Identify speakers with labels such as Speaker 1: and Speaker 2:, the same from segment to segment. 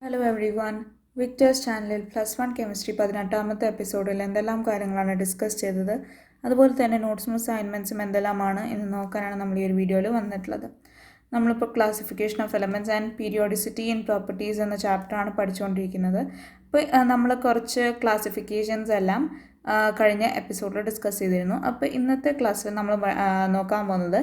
Speaker 1: Hello every one. Victers ചാനലിൽ +1 chemistry 18ാമത്തെ എപ്പിസോഡിൽ എന്തെല്ലാം കാര്യങ്ങളാണ് ഡിസ്കസ് ചെയ്തത്, അതുപോലെ തന്നെ നോട്ട്സും അസൈൻമെൻറ്റ്സും എന്തെല്ലാമാണ് എന്ന് നോക്കാനാണ് നമ്മൾ ഈ ഒരു വീഡിയോയിൽ വന്നിട്ടുള്ളത്. നമ്മളിപ്പോൾ classification of elements and periodicity in properties എന്ന ചാപ്റ്ററാണ് പഠിച്ചുകൊണ്ടിരിക്കുന്നത്. അപ്പോൾ നമ്മൾ കുറച്ച് ക്ലാസിഫിക്കേഷൻസ് എല്ലാം കഴിഞ്ഞ എപ്പിസോഡിൽ ഡിസ്കസ് ചെയ്തിരുന്നു. അപ്പോൾ ഇന്നത്തെ ക്ലാസ്സിൽ നമ്മൾ നോക്കാൻ പോകുന്നത്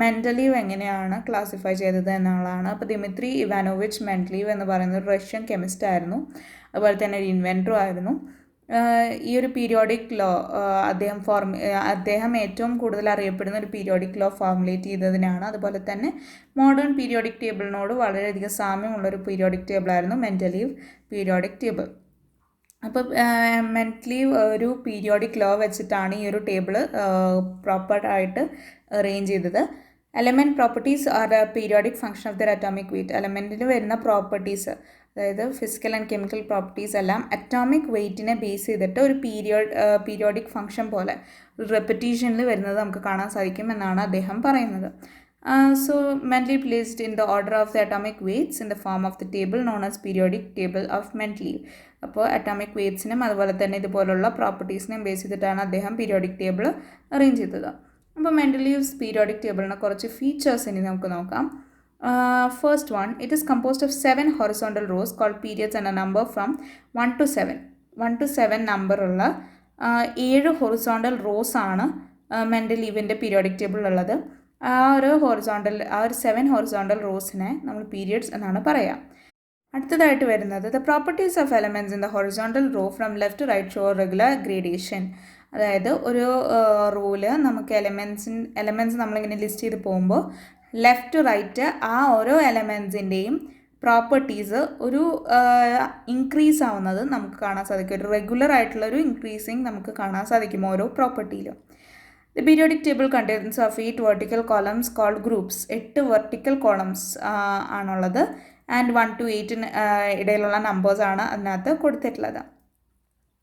Speaker 1: മെൻഡലീവ് എങ്ങനെയാണ് ക്ലാസിഫൈ ചെയ്തത് എന്നുള്ളതാണ്. അപ്പോൾ ദിമിത്രി ഇവാനോവിച്ച് മെൻഡലീവ് എന്ന് പറയുന്നത് ഒരു റഷ്യൻ കെമിസ്റ്റ് ആയിരുന്നു, അതുപോലെ തന്നെ ഒരു ഇൻവെൻറ്ററും ആയിരുന്നു. ഈ ഒരു പീരിയോഡിക് ലോ അദ്ദേഹം ഏറ്റവും കൂടുതൽ അറിയപ്പെടുന്ന ഒരു പീരിയോഡിക് ലോ ഫോർമുലേറ്റ് ചെയ്തതിനാണ്. അതുപോലെ തന്നെ മോഡേൺ പീരിയോഡിക് ടേബിളിനോട് വളരെയധികം സാമ്യമുള്ളൊരു പീരിയോഡിക് ടേബിളായിരുന്നു മെൻഡലീവ് പീരിയോഡിക് ടേബിൾ. അപ്പോൾ മെൻഡലീവ് ഒരു പീരിയോഡിക് ലോ വെച്ചിട്ടാണ് ഈ ഒരു ടേബിൾ പ്രോപ്പറായിട്ട് അറേഞ്ച് ചെയ്തത്. Element properties are a periodic function of their atomic weight. എലമെൻറ്റിൽ വരുന്ന പ്രോപ്പർട്ടീസ്, അതായത് ഫിസിക്കൽ ആൻഡ് കെമിക്കൽ പ്രോപ്പർട്ടീസ് എല്ലാം അറ്റോമിക് വെയ്റ്റിനെ ബേസ് ചെയ്തിട്ട് ഒരു പീരിയോഡിക് ഫംഗ്ഷൻ പോലെ ഒരു റെപ്പറ്റീഷനിൽ വരുന്നത് നമുക്ക് കാണാൻ സാധിക്കും എന്നാണ് അദ്ദേഹം പറയുന്നത്. So Mendeleev placed in the order of the atomic weights in the form of the table known as periodic table of Mendeleev. അപ്പോൾ അറ്റോമിക് വെയ്റ്റ്സിനും അതുപോലെ തന്നെ ഇതുപോലുള്ള പ്രോപ്പർട്ടീസിനെയും ബേസ് ചെയ്തിട്ടാണ് അദ്ദേഹം പീരിയോഡിക് ടേബിൾ അറേഞ്ച് ചെയ്തത്. അപ്പോൾ മെൻഡലീവ്സ് പീരിയോഡിക് ടേബിളിന് കുറച്ച് ഫീച്ചേഴ്സ് ഇനി നമുക്ക് നോക്കാം. First one, it is composed of 7 horizontal rows called periods and a number from 1 to 7. 1 to 7 നമ്പറുള്ള 7 ഹൊറിസോണ്ടൽ റോസ് ആണ് മെൻഡലീവിൻ്റെ പീരിയോഡിക് ടേബിളിലുള്ളത്. ആ ഒരു 7 ഹൊറിസോണ്ടൽ റോസിനെ നമ്മൾ പീരിയഡ്സ് എന്നാണ് പറയുക. അടുത്തതായിട്ട് വരുന്നത് the properties of elements in the horizontal row from left to right show regular gradation. അതായത് ഒരു റോയിൽ നമുക്ക് എലമെൻറ്റ്സ് നമ്മളിങ്ങനെ ലിസ്റ്റ് ചെയ്ത് പോകുമ്പോൾ ലെഫ്റ്റ് ടു റൈറ്റ് ആ ഓരോ എലമെൻറ്റ്സിൻ്റെയും പ്രോപ്പർട്ടീസ് ഒരു ഇൻക്രീസ് ആവുന്നത് നമുക്ക് കാണാൻ സാധിക്കും. ഒരു റെഗുലർ ആയിട്ടുള്ളൊരു ഇൻക്രീസിങ് നമുക്ക് കാണാൻ സാധിക്കും ഓരോ പ്രോപ്പർട്ടിയിലും. The periodic table contains of 8 vertical columns called groups. 8 vertical columns ആണുള്ളത് ആൻഡ് 1 to 8 ഇടയിലുള്ള നമ്പേഴ്സാണ് അതിനകത്ത് കൊടുത്തിട്ടുള്ളത്.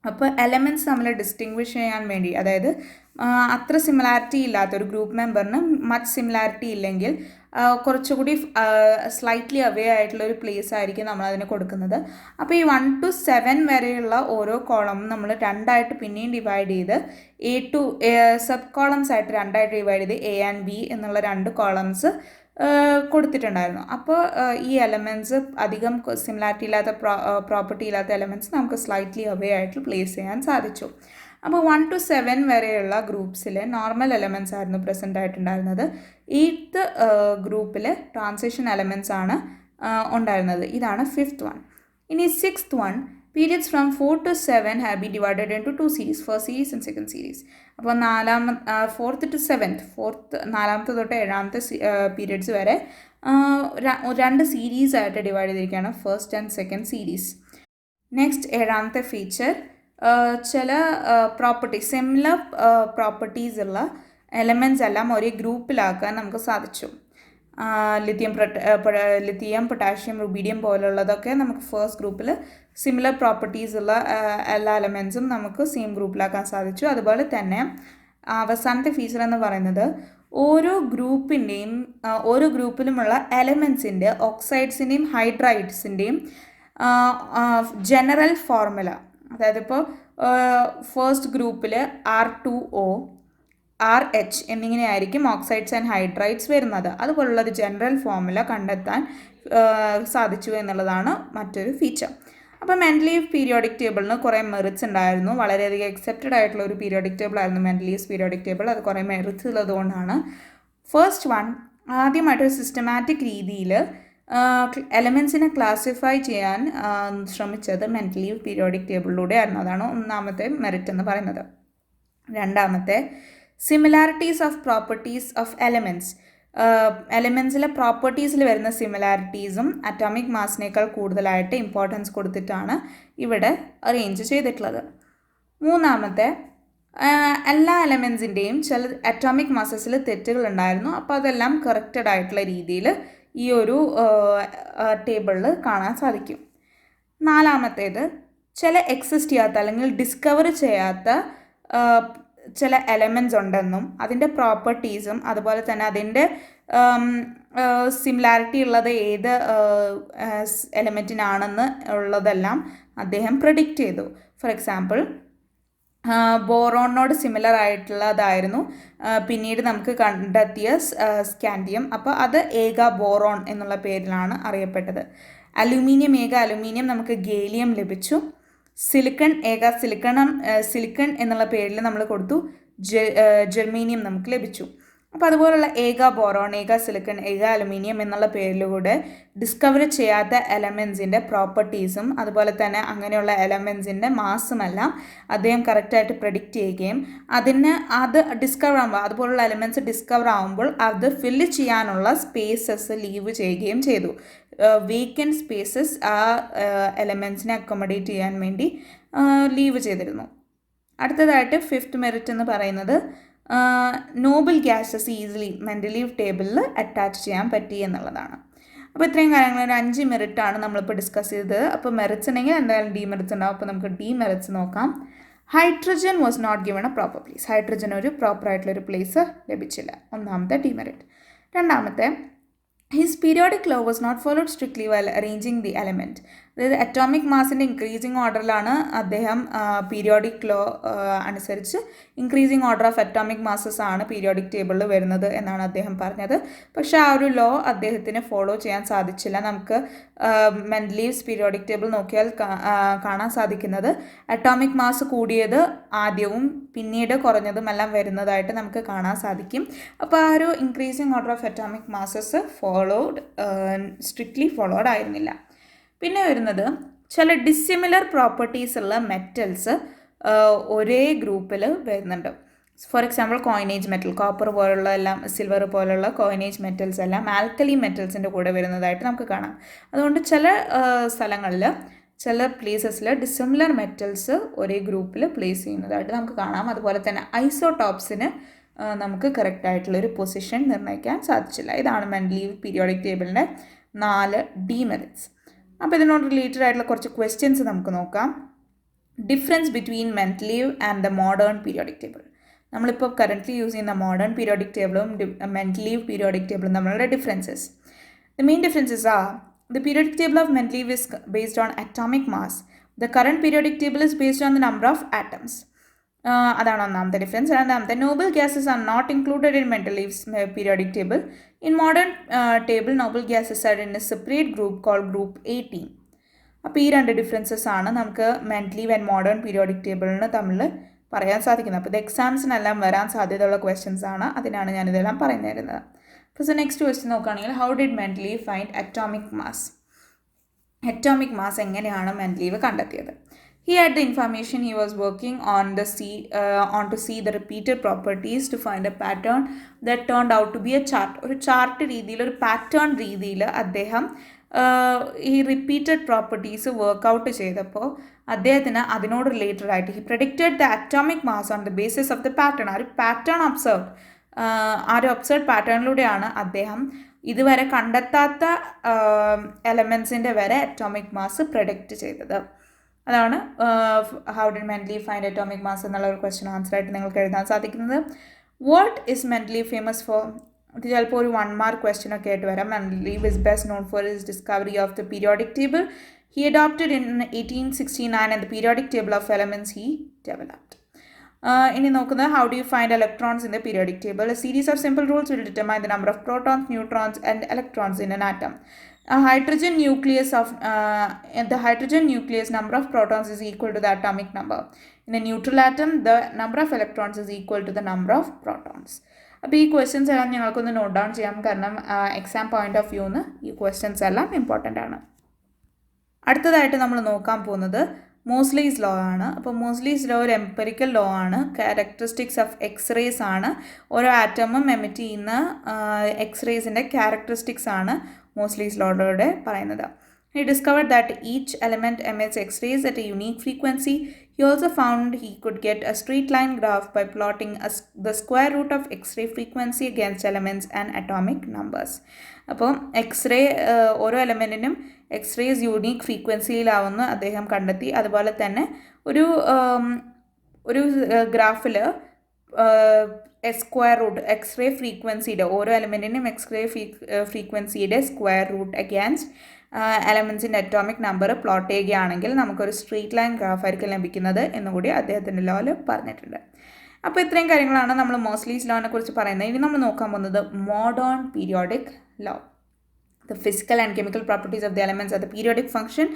Speaker 1: അപ്പോൾ എലമെൻറ്റ്സ് നമ്മൾ ഡിസ്റ്റിങ്വിഷ് ചെയ്യാൻ വേണ്ടി, അതായത് അത്ര സിമിലാരിറ്റി ഇല്ലാത്ത ഒരു ഗ്രൂപ്പ് മെമ്പറിന് മച്ച് സിമിലാരിറ്റി ഇല്ലെങ്കിൽ കുറച്ചുകൂടി സ്ലൈറ്റ്ലി അവേ ആയിട്ടുള്ള ഒരു പ്ലേസ് ആയിരിക്കും നമ്മളതിന് കൊടുക്കുന്നത്. അപ്പോൾ ഈ 1 to 7 വരെയുള്ള ഓരോ കോളമും നമ്മൾ രണ്ടായിട്ട് പിന്നെയും ഡിവൈഡ് ചെയ്ത് സബ് കോളംസ് ആയിട്ട് രണ്ടായിട്ട് ഡിവൈഡ് ചെയ്ത് എ ആൻഡ് ബി എന്നുള്ള 2 കോളംസ് കൊടുത്തിട്ടുണ്ടായിരുന്നു. അപ്പോൾ ഈ എലമെൻറ്റ്സ് അധികം സിമിലാരിറ്റി ഇല്ലാത്ത പ്രോപ്പർട്ടി ഇല്ലാത്ത എലമെൻറ്റ്സ് നമുക്ക് സ്ലൈറ്റ്ലി അവേ ആയിട്ട് പ്ലേസ് ചെയ്യാൻ സാധിച്ചു. അപ്പോൾ 1 to 7 വരെയുള്ള ഗ്രൂപ്പ്സിൽ നോർമൽ എലമെൻറ്റ്സ് ആയിരുന്നു പ്രസൻ്റ് ആയിട്ടുണ്ടായിരുന്നത്. 8th ഗ്രൂപ്പിൽ ട്രാൻസിഷൻ എലമെൻറ്റ്സ് ആണ് ഉണ്ടായിരുന്നത്. ഇതാണ് 5th വൺ. ഇനി 6th one, periods from 4 to 7 have been divided into 2 series, first series and second series. അപ്പോൾ 4th to 7th, 4th തൊട്ട് 7th പീരിയഡ്സ് വരെ 2 സീരീസ് ആയിട്ട് ഡിവൈഡ് ചെയ്തിരിക്കുകയാണ്, first and second series. Next 7th feature, ചില properties similar properties ഉള്ള elements എല്ലാം ഒരേ ഗ്രൂപ്പിലാക്കാൻ നമുക്ക് സാധിച്ചു. ലിത്തിയം, പൊട്ടാഷ്യം, റുബീഡിയം പോലുള്ളതൊക്കെ നമുക്ക് ഫസ്റ്റ് ഗ്രൂപ്പിൽ, സിമിലർ പ്രോപ്പർട്ടീസ് ഉള്ള എല്ലാ എലമെൻറ്റ്സും നമുക്ക് സെയിം ഗ്രൂപ്പിലാക്കാൻ സാധിച്ചു. അതുപോലെ തന്നെ അവസാനത്തെ ഫീച്ചർ എന്ന് പറയുന്നത് ഓരോ ഗ്രൂപ്പിലുമുള്ള എലമെൻറ്റ്സിൻ്റെ ഓക്സൈഡ്സിൻ്റെയും ഹൈഡ്രൈഡ്സിൻ്റെയും ജനറൽ ഫോർമുല, അതായത് ഇപ്പോൾ ഫസ്റ്റ് ഗ്രൂപ്പിൽ R2O, RH എന്നിങ്ങനെയായിരിക്കും ഓക്സൈഡ്സ് ആൻഡ് ഹൈഡ്രൈഡ്സ് വരുന്നത്. അതുപോലുള്ളൊരു ജനറൽ ഫോർമുല കണ്ടെത്താൻ സാധിച്ചു എന്നുള്ളതാണ് മറ്റൊരു ഫീച്ചർ. അപ്പോൾ മെൻഡലീവ് പീരിയോഡിക് ടേബിളിന് കുറേ മെറിറ്റ്സ് ഉണ്ടായിരുന്നു. വളരെയധികം അക്സെപ്റ്റഡ് ആയിട്ടുള്ള ഒരു പീരിയോഡിക് ടേബിൾ ആയിരുന്നു മെൻഡലീവ്സ് പീരിയോഡിക് ടേബിൾ. അത് കുറേ മെറിറ്റ്സ് ഉള്ളതുകൊണ്ടാണ്. ഫസ്റ്റ് വൺ, ആദ്യമായിട്ടൊരു സിസ്റ്റമാറ്റിക് രീതിയിൽ എലമെൻറ്റ്സിനെ ക്ലാസിഫൈ ചെയ്യാൻ ശ്രമിച്ചത് മെൻഡലീവ് പീരിയോഡിക് ടേബിളിലൂടെ ആയിരുന്നു. അതാണ് ഒന്നാമത്തെ മെറിറ്റ് എന്ന് പറയുന്നത്. രണ്ടാമത്തെ, similarities of properties of elements. എലമെൻറ്റ്സിലെ പ്രോപ്പർട്ടീസിൽ വരുന്ന സിമിലാരിറ്റീസും അറ്റോമിക് മാസിനേക്കാൾ കൂടുതലായിട്ട് ഇമ്പോർട്ടൻസ് കൊടുത്തിട്ടാണ് ഇവിടെ അറേഞ്ച് ചെയ്തിട്ടുള്ളത്. മൂന്നാമത്തെ, എല്ലാ എലമെൻറ്റ്സിൻ്റെയും ചില അറ്റോമിക് മാസസിൽ തെറ്റുകളുണ്ടായിരുന്നു. അപ്പോൾ അതെല്ലാം കറക്റ്റഡ് ആയിട്ടുള്ള രീതിയിൽ ഈ ഒരു ടേബിളിൽ കാണാൻ സാധിക്കും. നാലാമത്തേത്, ചില എക്സിസ്റ്റ് ചെയ്യാത്ത അല്ലെങ്കിൽ ഡിസ്കവർ ചെയ്യാത്ത ചില എലമെൻറ്റ്സ് ഉണ്ടെന്നും അതിൻ്റെ പ്രോപ്പർട്ടീസും അതുപോലെ തന്നെ അതിൻ്റെ സിമിലാരിറ്റി ഉള്ളത് ഏത് എലമെൻറ്റിനാണെന്ന് ഉള്ളതെല്ലാം അദ്ദേഹം പ്രെഡിക്റ്റ് ചെയ്തു. ഫോർ എക്സാമ്പിൾ ബോറോണിനോട് സിമിലർ ആയിട്ടുള്ളതായിരുന്നു പിന്നീട് നമുക്ക് കണ്ടെത്തിയ സ്കാൻഡിയം. അപ്പോൾ അത് ഏക ബോറോൺ എന്നുള്ള പേരിലാണ് അറിയപ്പെട്ടത്. അലുമിനിയം നമുക്ക് ഗേലിയം ലഭിച്ചു. സിലിക്കൺ സിലിക്കൺ എന്നുള്ള പേരിൽ നമ്മൾ കൊടുത്തു. ജെർമേനിയം നമുക്ക് ലഭിച്ചു. അപ്പോൾ അതുപോലുള്ള ഏക ബോറോൺ, ഏക സിലിക്കൺ, ഏക അലുമിനിയം എന്നുള്ള പേരിലൂടെ ഡിസ്കവർ ചെയ്യാത്ത എലമെൻസിൻ്റെ പ്രോപ്പർട്ടീസും അതുപോലെ തന്നെ അങ്ങനെയുള്ള എലമെൻസിൻ്റെ മാസുമെല്ലാം അദ്ദേഹം കറക്റ്റായിട്ട് പ്രെഡിക്റ്റ് ചെയ്യുകയും അത് ഡിസ്കവർ ആകുമ്പോൾ അതുപോലുള്ള എലമെൻറ്റ്സ് ഡിസ്കവർ ആകുമ്പോൾ അത് ഫില്ല് ചെയ്യാനുള്ള സ്പേസസ് ലീവ് ചെയ്യുകയും ചെയ്തു. വേക്കൻറ്റ് സ്പേസസ് ആ എലമെൻസിനെ അക്കോമഡേറ്റ് ചെയ്യാൻ വേണ്ടി ലീവ് ചെയ്തിരുന്നു. അടുത്തതായിട്ട് 5th മെറിറ്റ് എന്ന് പറയുന്നത് നോബൽ ഗ്യാസസ് ഈസിലി മെൻ്റലീവ് ടേബിളിൽ അറ്റാച്ച് ചെയ്യാൻ പറ്റി എന്നുള്ളതാണ്. അപ്പോൾ ഇത്രയും കാര്യങ്ങൾ ഒരു 5 മെറിറ്റാണ് നമ്മളിപ്പോൾ ഡിസ്കസ് ചെയ്തത്. അപ്പോൾ മെറിറ്റ്സ് ഉണ്ടെങ്കിൽ എന്തായാലും ഡീമെറിറ്റ്സ് ഉണ്ടാവും. അപ്പോൾ നമുക്ക് ഡീമെറിറ്റ്സ് നോക്കാം. Hydrogen was not given a proper place. Hydrogen ഒരു പ്രോപ്പറായിട്ടുള്ളൊരു പ്ലേസ് ലഭിച്ചില്ല. ഒന്നാമത്തെ ഡീമെറിറ്റ്. രണ്ടാമത്തെ, his periodic law was not followed strictly while arranging the element. അതായത് അറ്റോമിക് മാസിൻ്റെ ഇൻക്രീസിങ് ഓർഡറിലാണ് അദ്ദേഹം പീരിയോഡിക് ലോ അനുസരിച്ച് increasing order of atomic masses ആണ് പീരിയോഡിക് ടേബിളിൽ വരുന്നത് എന്നാണ് അദ്ദേഹം പറഞ്ഞത്. പക്ഷേ ആ ഒരു ലോ അദ്ദേഹത്തിന് ഫോളോ ചെയ്യാൻ സാധിച്ചില്ല. നമുക്ക് മെൻഡലീവ്സ് പീരിയോഡിക് ടേബിൾ നോക്കിയാൽ കാണാൻ സാധിക്കുന്നത് അറ്റോമിക് മാസ് കൂടിയത് ആദ്യവും പിന്നീട് കുറഞ്ഞതുമെല്ലാം വരുന്നതായിട്ട് നമുക്ക് കാണാൻ സാധിക്കും. അപ്പോൾ ആ ഒരു increasing order of atomic masses strictly followed ആയിരുന്നില്ല. പിന്നെ വരുന്നത് ചില ഡിസിമിലർ പ്രോപ്പർട്ടീസ് ഉള്ള മെറ്റൽസ് ഒരേ ഗ്രൂപ്പിൽ വരുന്നുണ്ട്. For example coinage metal, copper പോലുള്ള എല്ലാം, സിൽവർ പോലുള്ള കോയിനേജ് മെറ്റൽസ് എല്ലാം ആൽക്കലി മെറ്റൽസിൻ്റെ കൂടെ വരുന്നതായിട്ട് നമുക്ക് കാണാം. അതുകൊണ്ട് ചില സ്ഥലങ്ങളിൽ, ചില പ്ലേസസിൽ ഡിസിമിലർ മെറ്റൽസ് ഒരേ ഗ്രൂപ്പിൽ പ്ലേസ് ചെയ്യുന്നതായിട്ട് നമുക്ക് കാണാം. അതുപോലെ തന്നെ ഐസോടോപ്സിന് നമുക്ക് കറക്റ്റായിട്ടുള്ളൊരു പൊസിഷൻ നിർണ്ണയിക്കാൻ സാധിച്ചില്ല. ഇതാണ് മെൻ്റലീവ് പീരിയോഡിക് ടേബിളിൻ്റെ 4 ഡീമെറിറ്റ്സ്. അപ്പോൾ ഇതിനോട് റിലേറ്റഡ് ആയിട്ടുള്ള കുറച്ച് ക്വസ്റ്റ്യൻസ് നമുക്ക് നോക്കാം. Difference between Mendeleev and the modern periodic table. നമ്മളിപ്പോൾ കറൻ്റ്ലി യൂസ് ചെയ്യുന്ന മോഡേൺ പീരിയോഡിക് ടേബിളും മെൻ്റലീവ് പീരിയോഡിക് ടേബിളും തമ്മിലുള്ള differences. The main differences R the periodic table of Mendeleev is based on atomic mass. The current periodic table is based on the number of atoms. അതാണ് ഒന്നാമത്തെ difference. രണ്ടാമത്തെ, noble gases are not included in Mendeleev's periodic table. In modern table noble gases are in a separate group called group 18. അപ്പോൾ ഈ 2 differences ആണ് നമുക്ക് Mendeleev and modern periodic ടേബിളിന് തമ്മിൽ പറയാൻ സാധിക്കുന്നത്. അപ്പോൾ ഇത് എക്സാംസിനെല്ലാം വരാൻ സാധ്യതയുള്ള ക്വസ്റ്റ്യൻസ് ആണ്. അതിനാണ് ഞാനിതെല്ലാം പറഞ്ഞു തരുന്നത്. അപ്പോൾ നെക്സ്റ്റ് ക്വസ്റ്റ്യൻ നോക്കുകയാണെങ്കിൽ, how did Mendeleev find atomic mass? Atomic mass എങ്ങനെയാണ് മെൻ്റലീവ് കണ്ടെത്തിയത്? He had the information. He was working on to see the repeated properties to find a pattern that turned out to be a chart. ഒരു chart രീതിയിൽ, ഒരു pattern രീതിയിൽ അദ്ദേഹം ഈ repeated properties workout ചെയ്തപ്പോൾ അദ്ദേഹത്തിന് അതിനോട് റിലേറ്റഡ് ആയിട്ട് he predicted the atomic mass on the basis of the pattern. ആ ഒരു പാറ്റേൺ ആ ഒരു ഒബ്സർവ് പാറ്റേണിലൂടെയാണ് അദ്ദേഹം ഇതുവരെ കണ്ടെത്താത്ത എലമെൻസിൻ്റെ വരെ അറ്റോമിക് മാസ് പ്രഡിക്റ്റ് ചെയ്തത്. അതാണ് how did Mendeleev find atomic mass എന്നുള്ള ഒരു ക്വസ്റ്റ്യൻ ആൻസർ ആയിട്ട് നിങ്ങൾക്ക് എഴുതാൻ സാധിക്കുന്നത്. What is Mendeleev famous for? ഇത് ചിലപ്പോൾ ഒരു 1 മാർക്ക് ക്വസ്റ്റ്യൻ ഒക്കെ ആയിട്ട് വരാം. Mendeleev is best known for his discovery of the periodic table. He adopted in 1869 and the periodic table of elements he developed. ഇനി നോക്കുന്നത്, how do you find electrons in the periodic table? A series of simple rules will determine the number of protons, neutrons and electrons in an atom. The hydrogen nucleus number of protons is equal to the atomic number. In a neutral atom, the number of electrons is equal to the number of protons. അപ്പോൾ ഈ questions എല്ലാം ഞങ്ങൾക്കൊന്ന് note down ചെയ്യാം, കാരണം exam point of വ്യൂന്ന് ഈ questions എല്ലാം important ആണ്. അടുത്തതായിട്ട് നമ്മൾ നോക്കാൻ പോകുന്നത് മോസ്ലീസ് ലോ ആണ്. അപ്പോൾ മോസ്ലീസ് ലോ ഒരു എംപെറിക്കൽ ലോ ആണ്. ക്യാരക്ടറിസ്റ്റിക്സ് ഓഫ് എക്സ്റേസ് ആണ്. ഓരോ ആറ്റമും എമിറ്റ് ചെയ്യുന്ന എക്സ്റേസിൻ്റെ ക്യാരക്ടറിസ്റ്റിക്സ് ആണ് മോസ്ലീസ് ലോയിലൂടെ പറയുന്നത്. He discovered that each element emits X-rays at a unique frequency. He also found he could get a straight line graph by plotting the square root of X-ray frequency against elements and atomic numbers. അപ്പോൾ x-ray ഓരോ എലമെൻറ്റിനും X-rays unique ഫ്രീക്വൻസിയിലാവുമെന്ന് അദ്ദേഹം കണ്ടെത്തി. അതുപോലെ തന്നെ ഒരു ഗ്രാഫിൽ square root x ray ഫ്രീക്വൻസിയുടെ ഓരോ എലമെൻറ്റിനും എക്സ്റേ ഫ്രീക്വൻസിയുടെ സ്ക്വയർ റൂട്ട് അഗൈൻസ്റ്റ് എലമെൻസിൻ്റെ അറ്റോമിക് നമ്പർ പ്ലോട്ട് ചെയ്യുകയാണെങ്കിൽ നമുക്കൊരു സ്ട്രെയിറ്റ് ലൈൻ ഗ്രാഫ് ആയിരിക്കും ലഭിക്കുന്നത് എന്നുകൂടി അദ്ദേഹത്തിൻ്റെ ലോയിൽ പറഞ്ഞിട്ടുണ്ട്. അപ്പോൾ ഇത്രയും കാര്യങ്ങളാണ് നമ്മൾ മോസ്ലീസ് ലോനെ കുറിച്ച് പറയുന്നത്. ഇനി നമ്മൾ നോക്കാൻ പോകുന്നത് modern periodic law. The physical and chemical properties of the elements are the periodic function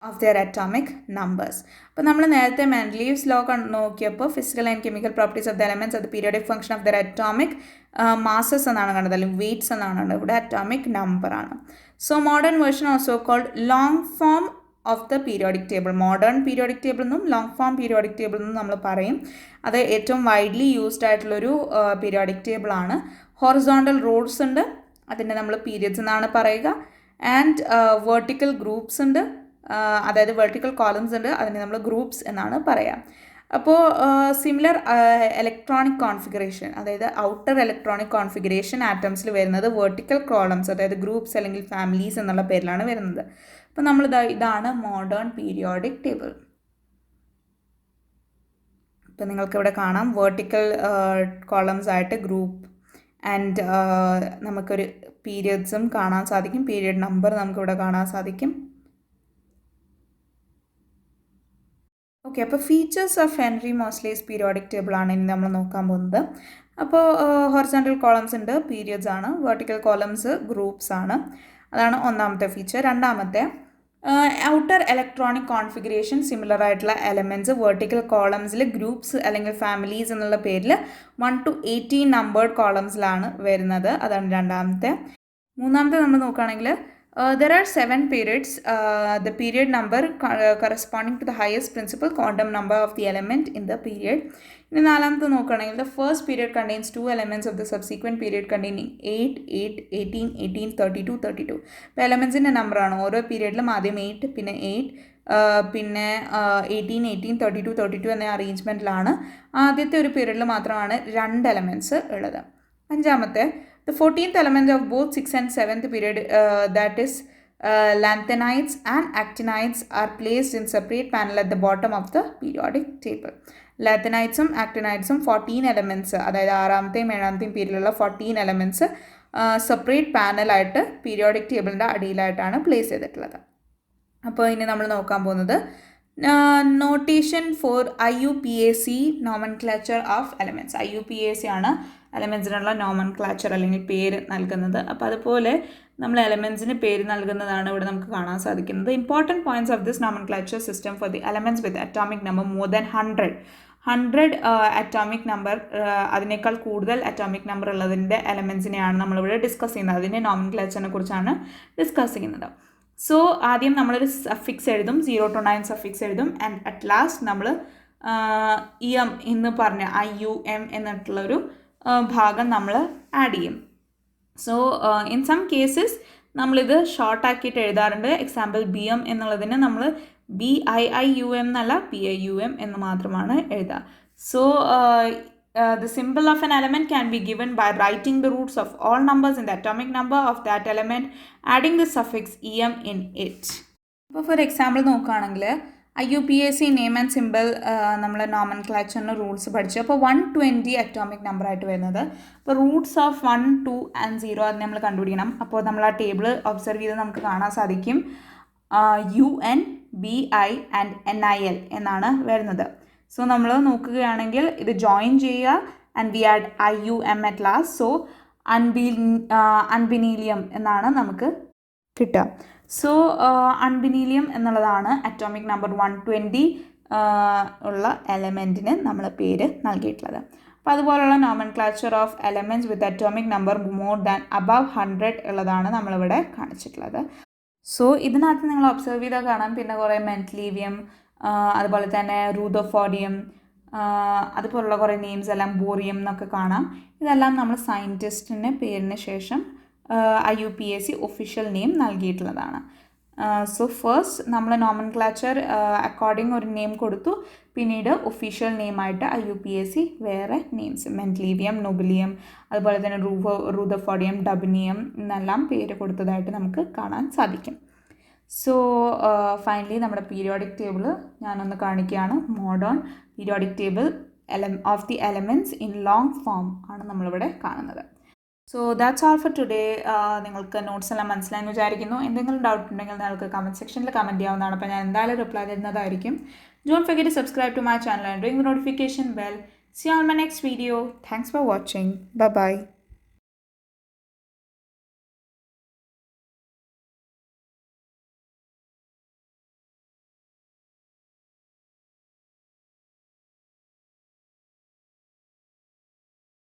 Speaker 1: of their atomic numbers. അപ്പോൾ നമ്മൾ നേരത്തെ മെൻഡലീവ്സ് ലോ നോക്കിയപ്പോൾ physical and chemical properties of the elements അത് periodic function of their atomic masses എന്നാണ് കണ്ടത്, അല്ലെങ്കിൽ weights എന്നാണ് കണ്ടത്. ഇവിടെ അറ്റോമിക് നമ്പറാണ്. So modern version also called long form of the periodic table. Modern periodic table എന്നും ലോങ് ഫോം പീരിയോഡിക് ടേബിൾ എന്നും നമ്മൾ പറയും. അത് ഏറ്റവും വൈഡ്ലി യൂസ്ഡ് ആയിട്ടുള്ളൊരു പീരിയോഡിക് ടേബിളാണ്. ഹൊറിസോണ്ടൽ റോഡ്സ് ഉണ്ട്, അതിനെ നമ്മൾ പീരിയഡ്സ് എന്നാണ് പറയുക. ആൻഡ് വെർട്ടിക്കൽ ഗ്രൂപ്പ്സ് ഉണ്ട്, അതായത് വെർട്ടിക്കൽ കോളംസ് ഉണ്ട്, അതിനെ നമ്മൾ ഗ്രൂപ്പ്സ് എന്നാണ് പറയുക. അപ്പോൾ സിമിലർ ഇലക്ട്രോണിക് കോൺഫിഗറേഷൻ, അതായത് ഔട്ടർ ഇലക്ട്രോണിക് കോൺഫിഗറേഷൻ ആറ്റംസിൽ വരുന്നത് വെർട്ടിക്കൽ കോളംസ്, അതായത് ഗ്രൂപ്പ്സ് അല്ലെങ്കിൽ ഫാമിലീസ് എന്നുള്ള പേരിലാണ് വരുന്നത്. അപ്പോൾ ഇതാണ് മോഡേൺ പീരിയോഡിക് ടേബിൾ. ഇപ്പോൾ നിങ്ങൾക്കിവിടെ കാണാം വെർട്ടിക്കൽ കോളംസ് ആയിട്ട് ഗ്രൂപ്പ് ആൻഡ് നമുക്കൊരു പീരിയഡ്സും കാണാൻ സാധിക്കും, പീരിയഡ് നമ്പർ നമുക്കിവിടെ കാണാൻ സാധിക്കും. ഓക്കെ, അപ്പോൾ features of Henry Moseley's periodic table ആണ് ഇനി നമ്മൾ നോക്കാൻ പോകുന്നത്. അപ്പോൾ ഹൊറിസോണ്ടൽ കോളംസ് ഉണ്ട്, പീരിയഡ്സ് ആണ്. വെർട്ടിക്കൽ കോളംസ് ഗ്രൂപ്പ്സ് ആണ്. അതാണ് ഒന്നാമത്തെ ഫീച്ചർ. രണ്ടാമത്തെ ഔട്ടർ ഇലക്ട്രോണിക് കോൺഫിഗറേഷൻ സിമിലർ ആയിട്ടുള്ള എലമെൻറ്റ്സ് വെർട്ടിക്കൽ കോളംസിൽ ഗ്രൂപ്പ്സ് അല്ലെങ്കിൽ ഫാമിലീസ് എന്നുള്ള പേരിൽ 1 to 18 നമ്പേർഡ് കോളംസിലാണ് വരുന്നത്. അതാണ് രണ്ടാമത്തെ. മൂന്നാമത്തെ നമ്മൾ നോക്കുകയാണെങ്കിൽ there are 7 periods. The period number corresponding to the highest principal quantum number of the element in the period. ഇനി നാലാമത്തെ നോക്കുകയാണെങ്കിൽ the first period contains 2 elements of the subsequent period containing 8, 8, 18, 18, 32, 32. ഇപ്പോൾ എലമെൻസിൻ്റെ നമ്പറാണ്. ഓരോ പീരിയഡിലും ആദ്യം 8, പിന്നെ 8, പിന്നെ 18, 18, 32, 32 എന്ന അറേഞ്ച്മെൻറ്റിലാണ്. ആദ്യത്തെ ഒരു പീരിയഡിൽ മാത്രമാണ് 2 എലമെൻറ്റ്സ് ഉള്ളത്. അഞ്ചാമത്തെ the 14th element of both 6th and 7th period, that is lanthanides and actinides, are placed in separate panel at the bottom of the periodic table. ലാത്തനൈറ്റ്സും ആക്ടിനൈറ്റ്സും 14 എലമെൻറ്റ്സ്, അതായത് ആറാമത്തെയും ഏഴാമത്തെയും പീരിയഡിലുള്ള 14 എലമെൻറ്റ്സ് സെപ്പറേറ്റ് പാനലായിട്ട് പീരിയോഡിക് ടേബിളിൻ്റെ അടിയിലായിട്ടാണ് പ്ലേസ് ചെയ്തിട്ടുള്ളത്. അപ്പോൾ ഇനി നമ്മൾ നോക്കാൻ പോകുന്നത് notation for IUPAC nomenclature of elements. IUPAC ആണ് എലമെൻറ്റ്സിനുള്ള നോമൻക്ലാച്ചർ അല്ലെങ്കിൽ പേര് നൽകുന്നത്. അപ്പോൾ അതുപോലെ നമ്മൾ എലമെൻറ്റ്സിന് പേര് നൽകുന്നതാണ് ഇവിടെ നമുക്ക് കാണാൻ സാധിക്കുന്നത്. Important points of this nomenclature system for the elements with atomic number more than 100 atomic number, അതിനേക്കാൾ കൂടുതൽ അറ്റോമിക് നമ്പർ ഉള്ളതിൻ്റെ എലമെൻറ്റ്സിനെയാണ് നമ്മളിവിടെ ഡിസ്കസ് ചെയ്യുന്നത്. അതിൻ്റെ നോമൻക്ലാച്ചറിനെ കുറിച്ചാണ് ഡിസ്കസ് ചെയ്യുന്നത്. സോ ആദ്യം നമ്മളൊരു സഫിക്സ് എഴുതും, 0 to 9 സഫിക്സ് എഴുതും. ആൻഡ് അറ്റ് ലാസ്റ്റ് നമ്മൾ EM എന്ന് പറഞ്ഞ IUM എന്നിട്ടുള്ളൊരു ഭാഗം നമ്മൾ ആഡ് ചെയ്യും. സോ ഇൻ സം കേസസ് നമ്മളിത് ഷോർട്ടാക്കിയിട്ട് എഴുതാറുണ്ട്. എക്സാമ്പിൾ BM എന്നുള്ളതിന് നമ്മൾ BIIUM എന്നല്ല PIUM എന്ന് മാത്രമാണ് എഴുതുക. So the symbol of an element can be given by writing the roots of all numbers in the atomic number of that element, adding the suffix EM in it. അപ്പോൾ for example നോക്കുകയാണെങ്കിൽ IUPAC name and simple നമ്മൾ നോമൻക്ലാച്ചറിന് rules പഠിച്ചു. അപ്പോൾ 120 atomic നമ്പറായിട്ട് വരുന്നത്. അപ്പോൾ Roots of 1, 2 and 0 അത് നമ്മൾ കണ്ടുപിടിക്കണം. അപ്പോൾ നമ്മൾ ആ ടേബിൾ ഒബ്സർവ് ചെയ്ത് നമുക്ക് കാണാൻ സാധിക്കും UN, BI and NIL എന്നാണ് വരുന്നത്. സോ നമ്മൾ നോക്കുകയാണെങ്കിൽ ഇത് ജോയിൻ ചെയ്യുക and we add IUM at last. So unbinilium എന്നാണ് നമുക്ക് കിട്ടുക. സോ അൺബിനീലിയം എന്നുള്ളതാണ് അറ്റോമിക് നമ്പർ 120 ഉള്ള എലമെൻറ്റിന് നമ്മൾ പേര് നൽകിയിട്ടുള്ളത്. അപ്പോൾ അതുപോലുള്ള nomenclature of elements with atomic number more than above 100 ഉള്ളതാണ് നമ്മളിവിടെ കാണിച്ചിട്ടുള്ളത്. സോ ഇതിനകത്ത് നിങ്ങൾ ഒബ്സർവ് ചെയ്താൽ കാണാം പിന്നെ കുറേ മെന്റലീവിയം, അതുപോലെ തന്നെ റൂദർഫോർഡിയം, അതുപോലുള്ള കുറേ നെയിംസ് എല്ലാം, ബോറിയം എന്നൊക്കെ കാണാം. ഇതെല്ലാം നമ്മൾ സയൻറ്റിസ്റ്റിൻ്റെ പേരിന് ശേഷം IUPAC ഒഫീഷ്യൽ നെയിം നൽകിയിട്ടുള്ളതാണ്. സോ ഫസ്റ്റ് നമ്മൾ നോമൻക്ലാച്ചർ അക്കോർഡിംഗ് ഒരു നെയിം കൊടുത്തു, പിന്നീട് ഒഫീഷ്യൽ നെയിമായിട്ട് IUPAC വേറെ നെയിംസ്, മെന്റലീവിയം, നൊബിലിയം, അതുപോലെ തന്നെ റൂദർഫോർഡിയം, ഡബിനിയം എന്നെല്ലാം പേര് കൊടുത്തതായിട്ട് നമുക്ക് കാണാൻ സാധിക്കും. സോ ഫൈനലി നമ്മുടെ പീരിയോഡിക് ടേബിൾ ഞാനൊന്ന് കാണിക്കുകയാണ്. Modern periodic table of the elements in long form ആണ് നമ്മളിവിടെ കാണുന്നത്. So that's all for today. നിങ്ങൾക്ക് നോട്ട്സ് എല്ലാം മനസ്സിലായെന്ന് വിചാരിക്കുന്നു. എന്തെങ്കിലും ഡൗട്ട് ഉണ്ടെങ്കിൽ നിങ്ങൾക്ക് കമൻറ്റ് സെക്ഷനിൽ കമൻറ്റ് ചെയ്യാവുന്നതാണ്. അപ്പോൾ ഞാൻ എന്തായാലും റിപ്ലൈ തരുന്നതായിരിക്കും. Don't forget to subscribe to my channel and ring the notification bell. See you on my next video. Thanks for watching. Bye bye.